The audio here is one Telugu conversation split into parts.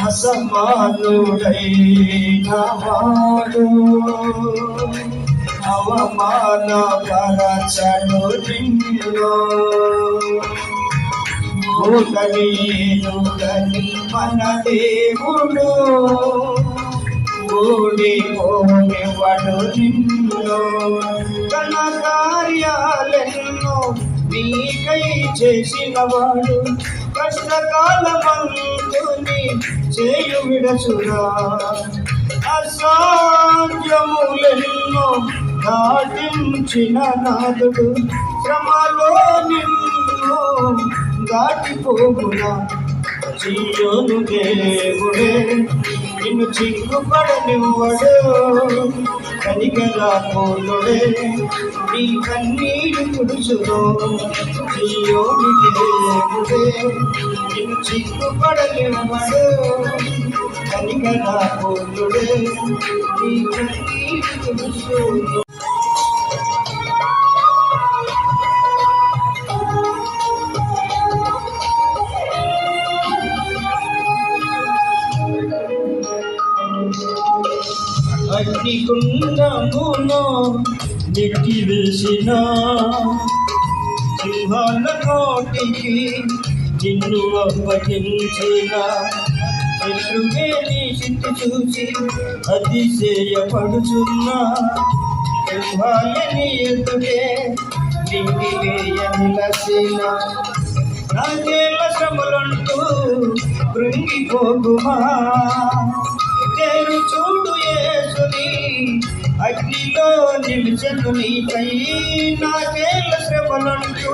అసమానుడైన వాడు అవమానపరచను నిన్ను ఓడనీయుడని మన దేవుడు ఓడిపోనివాడు నిన్ను తన కార్యాలెన్నో నీకై చేసినవాడు కష్టకాలమందుని చేయు విడచురా అసాధ్యములెన్నో దాటించిన నాదుడు శ్రమలో నిన్ను దాటిపోగునా చీయోను దేవుడే నిన్ను చిక్కుపడనివ్వడు కనికరాపోలుడే నీ కన్నీరు తుడుచును చీయోను దేవుడే నిన్ను చిక్కుపడనివ్వడు కనికరాపోలుడే నీ కన్నీరు తుడుచును అగ్నిగుండమును నెట్టివేసిన సింహాల నోటికి నిన్ను అప్పగించిన శత్రువే నీ స్థితి చూసి అతిశయపడుచున్న సింహాలని ఎదుటే నిండి వేయలసిన నాకేళ్ళ శ్రమలంటూ కృంగిపోగుమా చూడు యేసుని అగ్నిలో నిలిచెను నీకై నాకేళ్ళ శ్రమలంటూ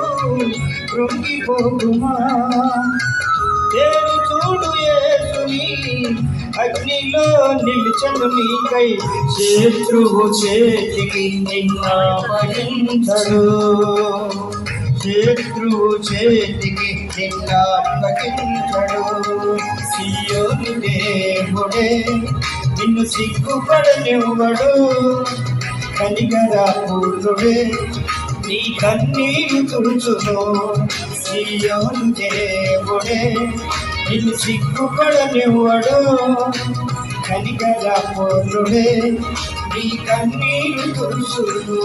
కృంగిపోగుమా చూడు యేసుని అగ్నిలో నిలిచెను నీకై శత్రువు చేతికి నిన్నపగించడు శత్రువు చేతికి నిన్నపగించడు సియోను దేవుడే నిన్ను సిగ్గుపడనివ్వడు కనికరాపురుడే నీ కన్నీరు తుడుచును సియోను దేవుడే నిన్ను సిగ్గుపడనివ్వడు కనికరాపురుడే నీ కన్నీరు తుడుచును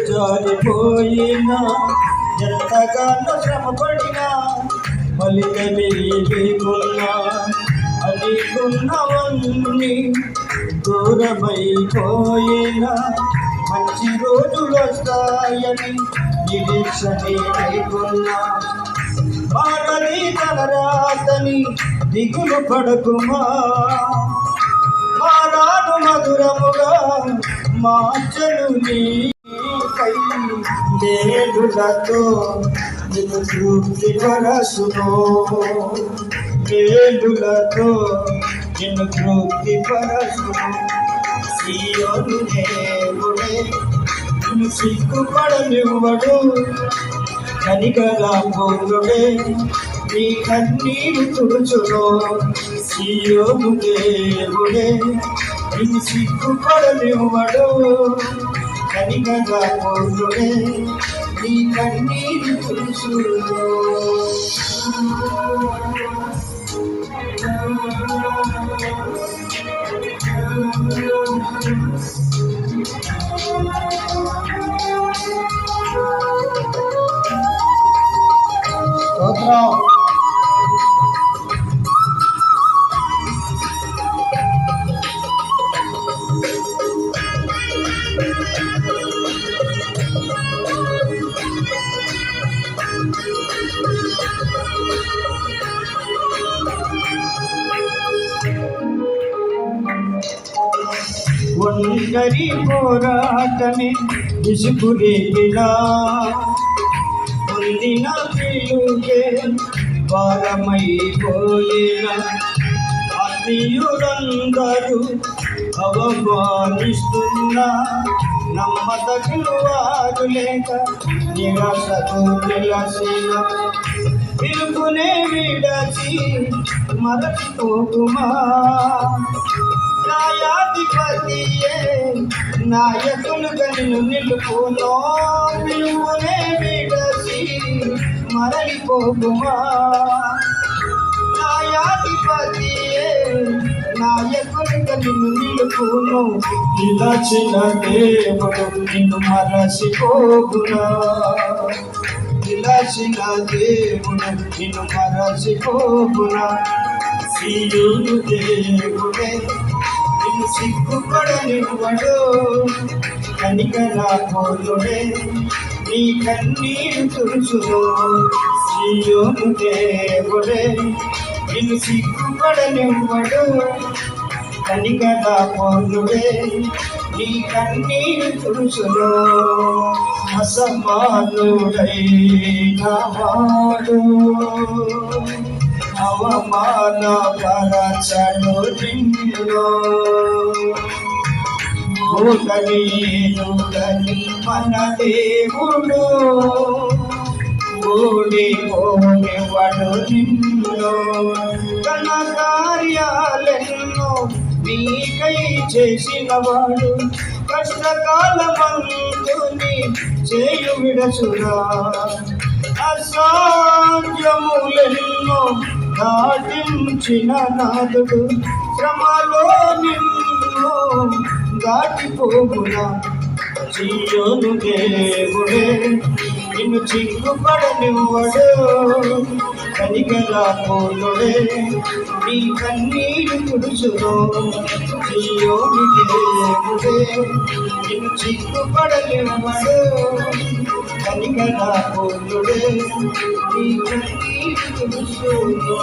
జారిపోయినా ఎంతగానో శ్రమపడినా ఫలితమే లేకున్నా అనుకున్నవన్నీ దూరమైపోయినా మంచి రోజులు వస్తాయని నిరీక్షనే లేకున్నా మారని తలరాతని దిగులు పడకుమా మారాను మధురముగా మార్చను నీకై మేలులతో నిన్ను తృప్తిపరచును మేలులతో నిన్ను తృప్తిపరచును సియోను దేవుడే నిన్ను సిగ్గుపడనివ్వడు కనికరాపురుడే నీ కన్నీరు తుడుచును సియోను దేవుడే నిన్ను సిగ్గుపడనివ్వడు కనికరాపురుడే నీ కన్నీరు తుడుచును స్తోత్రం. ఒంటరి పోరాటమే విసుగురేగినా పొందిన పిలుగే భారమైపోయిన ఆత్మీయులందరూ అవమానిస్తున్నా నమ్మదగిన వారు లేక నిరాశకు నిలసిన పిలుపునే విడచి మరచిపోకుమా న్యాయాధిపతియే నాయకులుగా నిన్ను నిలుపునో పిలుపునే విడచి మరలిపోకుమా న్యాయాధిపతియే నాయకులుగా నిన్ను నిలుపును నిలచిన దేవుడు నిన్ను మరచిపోకునా నిలచిన దేవుడు నిన్ను మరచిపోకునా సీయోను దేవుడే నిన్ను సిగ్గుపడనివ్వడు కనికరాపోలుడే నీ కన్నీరు తుడుచును సీయోను దేవుడే నిన్ను సిగ్గుపడనివ్వడు కనికరాపోలుడే నీ కన్నీరు తుడుచును అసమానుడైన వాడు అవమాన పరచడు నిన్ను ఓటనీయుడని మన దేవుడు ఓడిపోనివాడు నిన్ను తన కార్యాలెన్నో నీకై చేసినవాడు కష్టకాలమందుని చేయు విడచురా అసాధ్యములెన్నో దాటించిన నాదుడు శ్రమలో నిన్ను దాటిపోగునా సీయోను దేవుడే నిన్ను చిక్కుపడనివ్వడు కనికరాపోలుడే నీ కన్నీరు తుడుచును సీయోను దేవుడే నిన్ను చిక్కుపడనివ్వడు కనికరాపోలుడే నీ కన్నీరు తుడుచును